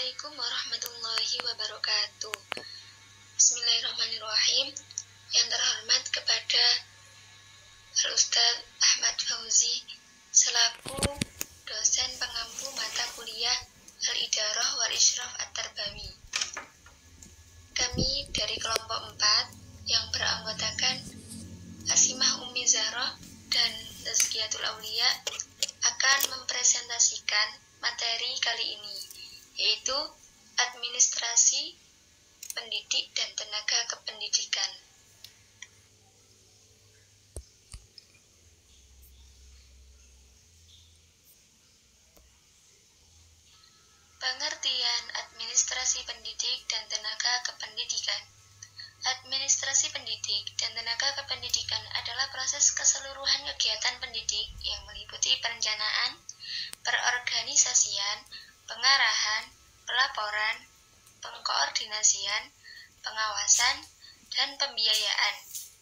Assalamualaikum warahmatullahi wabarakatuh. Bismillahirrahmanirrahim. Yang terhormat kepada Al-Ustadz Ahmad Fauzi selaku dosen pengampu mata kuliah Al-Idarah wal Isyraf At-Tarbawi. Kami dari kelompok 4 yang beranggotakan Asimah Ummi Zahra dan Tazkiyatul Aulia akan mempresentasikan materi kali ini, yaitu administrasi pendidik dan tenaga kependidikan. Pengertian administrasi pendidik dan tenaga kependidikan. Administrasi pendidik dan tenaga kependidikan adalah proses keseluruhan kegiatan pendidik yang meliputi perencanaan, perorganisasian, pengarahan, pelaporan, pengkoordinasian, pengawasan, dan pembiayaan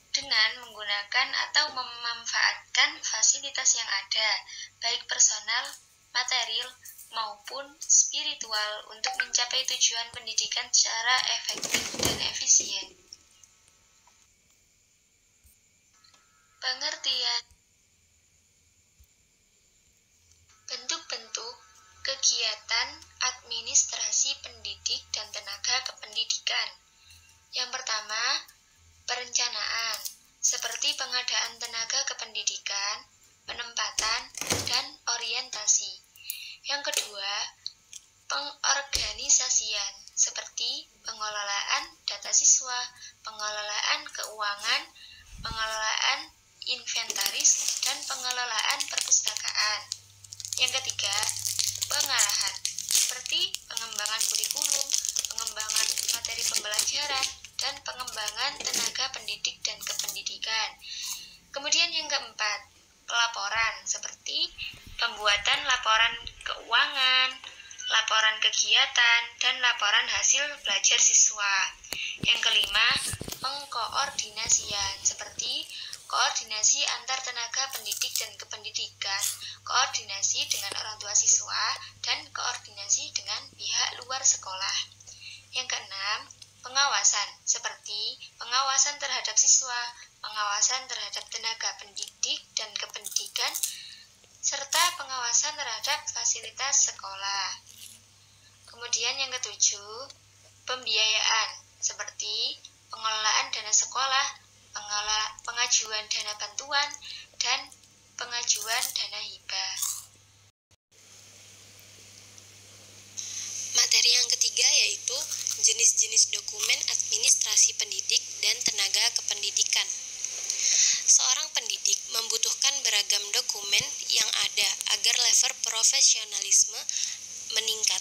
dengan menggunakan atau memanfaatkan fasilitas yang ada, baik personal, material, maupun spiritual untuk mencapai tujuan pendidikan secara efektif dan efisien. Pengertian bentuk-bentuk kegiatan administrasi pendidik dan tenaga kependidikan. Yang pertama, perencanaan, seperti pengadaan tenaga kependidikan, penempatan, dan orientasi. Yang kedua, pengorganisasian, seperti pengelolaan data siswa, pengelolaan keuangan, pengelolaan inventaris, dan pengelolaan perpustakaan. Yang ketiga, pengarahan, seperti pengembangan kurikulum, pengembangan materi pembelajaran, dan pengembangan tenaga pendidik dan kependidikan. Kemudian yang keempat, pelaporan, seperti pembuatan laporan keuangan, laporan kegiatan, dan laporan hasil belajar siswa. Yang kelima, pengkoordinasian, seperti koordinasi antar tenaga pendidik dan kependidikan, koordinasi dengan orang tua siswa, dan koordinasi dengan pihak luar sekolah. Yang keenam, pengawasan, seperti pengawasan terhadap siswa, pengawasan terhadap tenaga pendidik dan kependidikan, serta pengawasan terhadap fasilitas sekolah. Kemudian yang ketujuh, pembiayaan, seperti pengelolaan dana sekolah, pengajuan dana bantuan, dan pengajuan dana hibah. Materi yang ketiga yaitu jenis-jenis dokumen administrasi pendidik dan tenaga kependidikan. Seorang pendidik membutuhkan beragam dokumen yang ada agar level profesionalisme meningkat.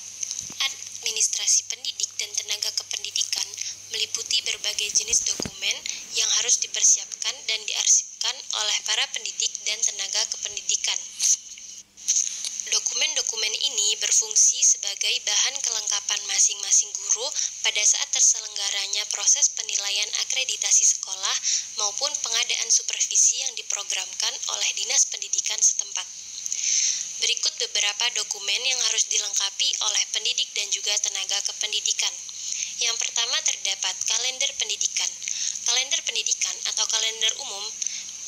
Administrasi pendidik dan tenaga kependidikan meliputi berbagai jenis dokumen yang harus dipersiapkan dan diarsipkan oleh para pendidik dan tenaga kependidikan. Dokumen-dokumen ini berfungsi sebagai bahan kelengkapan masing-masing guru pada saat terselenggaranya proses penilaian akreditasi sekolah maupun pengadaan supervisi yang diprogramkan oleh Dinas Pendidikan setempat. Berikut beberapa dokumen yang harus dilengkapi oleh pendidik dan juga tenaga kependidikan. Yang pertama terdapat kalender pendidikan. Kalender pendidikan atau kalender umum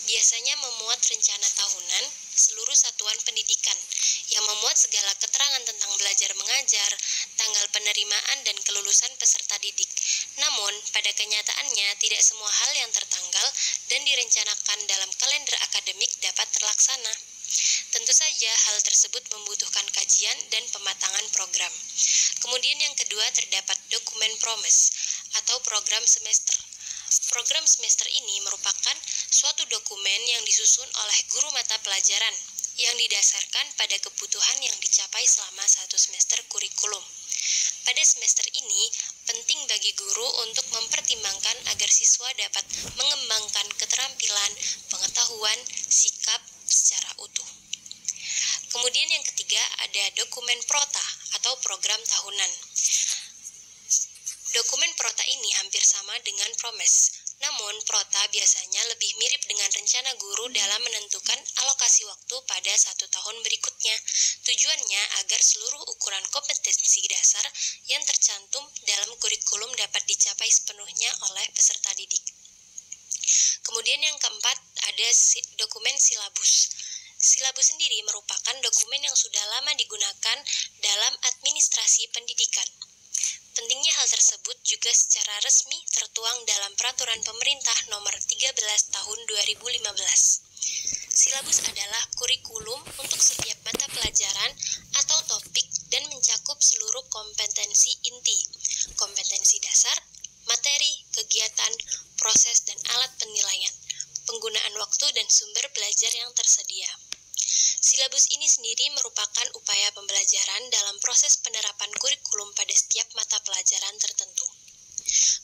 biasanya memuat rencana tahunan seluruh satuan pendidikan yang memuat segala keterangan tentang belajar mengajar, tanggal penerimaan dan kelulusan peserta didik. Namun, pada kenyataannya tidak semua hal yang tertanggal dan direncanakan dalam kalender akademik dapat terlaksana. Tentu saja hal tersebut membutuhkan kajian dan pematangan program. Kemudian yang kedua terdapat dokumen promes atau program semester. Program semester ini merupakan suatu dokumen yang disusun oleh guru mata pelajaran yang didasarkan pada kebutuhan yang dicapai selama satu semester kurikulum. Pada semester ini, penting bagi guru untuk mempertimbangkan agar siswa dapat mengembangkan keterampilan, pengetahuan, sikap secara utuh. Kemudian yang ketiga ada dokumen prota atau program tahunan. Dokumen prota ini hampir sama dengan promes, Namun, Prota biasanya lebih mirip dengan rencana guru dalam menentukan alokasi waktu pada 1 tahun berikutnya. Tujuannya agar seluruh ukuran kompetensi dasar yang tercantum dalam kurikulum dapat dicapai sepenuhnya oleh peserta didik. Kemudian yang keempat, ada dokumen silabus. Silabus sendiri merupakan dokumen yang sudah lama digunakan dalam administrasi pendidikan. Pentingnya hal tersebut juga secara resmi tertuang dalam Peraturan Pemerintah Nomor 13 Tahun 2015. Silabus adalah kurikulum untuk setiap mata pelajaran atau topik dan mencakup seluruh kompetensi inti, kompetensi dasar, materi, kegiatan, proses, dan alat penilaian, penggunaan waktu dan sumber belajar yang tersedia. Silabus ini sendiri merupakan upaya pembelajaran dalam proses penerapan kurikulum pada setiap mata pelajaran tertentu.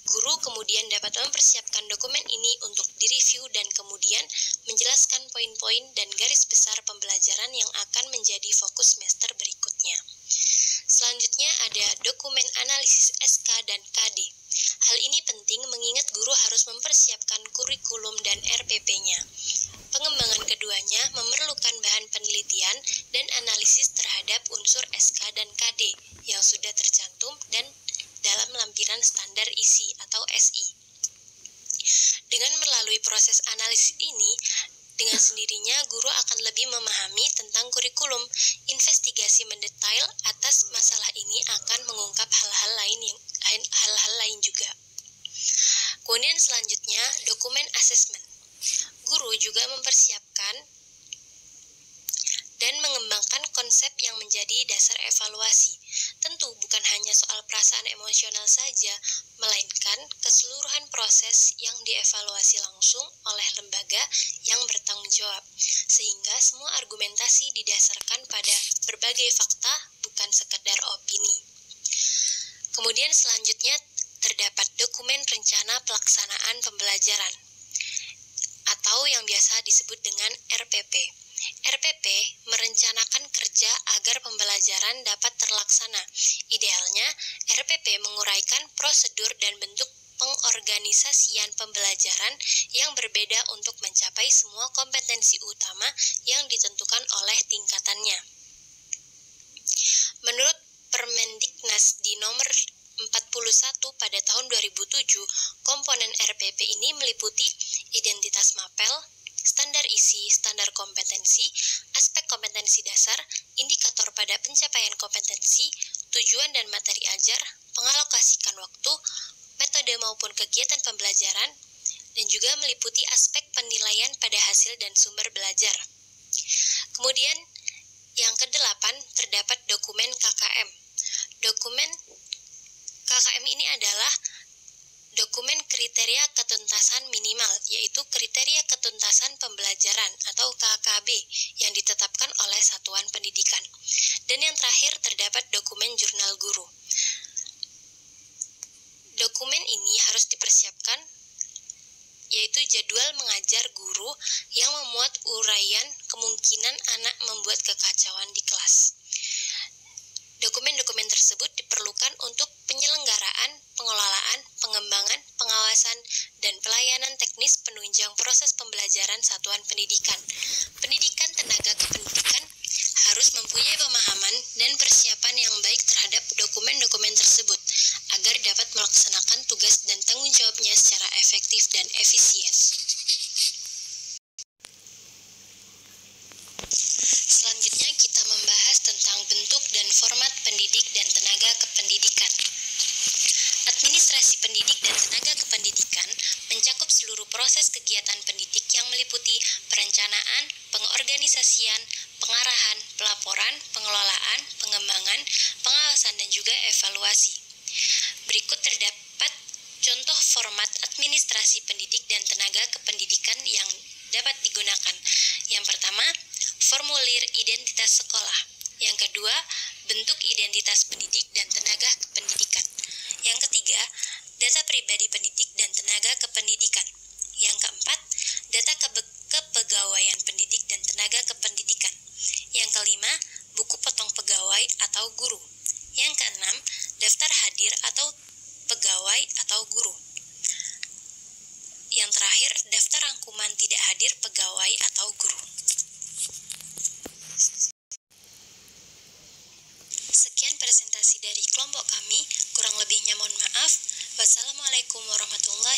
Guru kemudian dapat mempersiapkan dokumen ini untuk direview dan kemudian menjelaskan poin-poin dan garis besar pembelajaran yang akan menjadi fokus semester berikutnya. Selanjutnya ada dokumen analisis SK dan KD. Hal ini penting mengingat guru harus mempersiapkan kurikulum dan RPP-nya. Pengembangan keduanya memerlukan bahan penelitian dan analisis terhadap unsur SK dan KD yang sudah tercantum dan dalam lampiran standar isi atau SI. Dengan melalui proses analisis ini, dengan sendirinya guru akan lebih memahami tentang kurikulum. Investigasi mendetail atas masalah ini akan mengungkap hal-hal lain juga. Kemudian selanjutnya, dokumen asesmen. Guru juga mempersiapkan dan mengembangkan konsep yang menjadi dasar evaluasi. Tentu bukan hanya soal perasaan emosional saja, melainkan keseluruhan proses yang dievaluasi langsung oleh lembaga yang bertanggung jawab, sehingga semua argumentasi didasarkan pada berbagai fakta, bukan sekedar opini. Kemudian selanjutnya terdapat dokumen rencana pelaksanaan pembelajaran, atau yang biasa disebut dengan RPP. RPP merencanakan kerja agar pembelajaran dapat terlaksana. Idealnya, RPP menguraikan prosedur dan bentuk pengorganisasian pembelajaran yang berbeda untuk mencapai semua kompetensi utama yang ditentukan oleh tingkatannya. Menurut Permendiknas di nomor 41 pada tahun 2007, komponen RPP ini meliputi identitas mapel, standar isi, standar kompetensi, aspek kompetensi dasar, indikator pada pencapaian kompetensi, tujuan dan materi ajar, pengalokasikan waktu, metode maupun kegiatan pembelajaran, dan juga meliputi aspek penilaian pada hasil dan sumber belajar. Kemudian, yang kedelapan, terdapat dokumen KKM. Dokumen KKM ini adalah dokumen kriteria ketuntasan minimal, yaitu kriteria ketuntasan pembelajaran atau KKB yang ditetapkan oleh satuan pendidikan. Dan yang terakhir terdapat dokumen jurnal guru. Dokumen ini harus dipersiapkan, yaitu jadwal mengajar guru yang memuat uraian kemungkinan anak membuat kekacauan di kelas. Dokumen-dokumen tersebut diperlukan untuk penyelenggaraan, pengelolaan, pengembangan, pengawasan, dan pelayanan teknis penunjang proses pembelajaran satuan pendidikan. Pendidikan tenaga kependidikan harus mempunyai pemahaman dan persiapan yang baik terhadap dokumen-dokumen tersebut agar dapat melaksanakan tugas dan tanggung jawabnya secara efektif dan efisien. Selanjutnya kita membahas tentang bentuk dan format pendidik dan tenaga kependidikan. Administrasi pendidik dan tenaga kependidikan mencakup seluruh proses kegiatan pendidik yang meliputi perencanaan, pengorganisasian, pengarahan, pelaporan, pengelolaan, pengembangan, pengawasan, dan juga evaluasi. Berikut terdapat contoh format administrasi pendidik dan tenaga kependidikan yang dapat digunakan. Yang pertama, formulir identitas sekolah. Yang kedua, bentuk identitas pendidik dan tenaga kependidikan. Yang ketiga, data pribadi pendidik dan tenaga kependidikan. Yang keempat, data kepegawaian pendidik dan tenaga kependidikan. Yang kelima, buku potong pegawai atau guru. Yang keenam, daftar hadir atau pegawai atau guru. daftar rangkuman tidak hadir pegawai atau guru. Sekian presentasi dari kelompok kami, kurang lebihnya mohon maaf. Wassalamualaikum warahmatullahi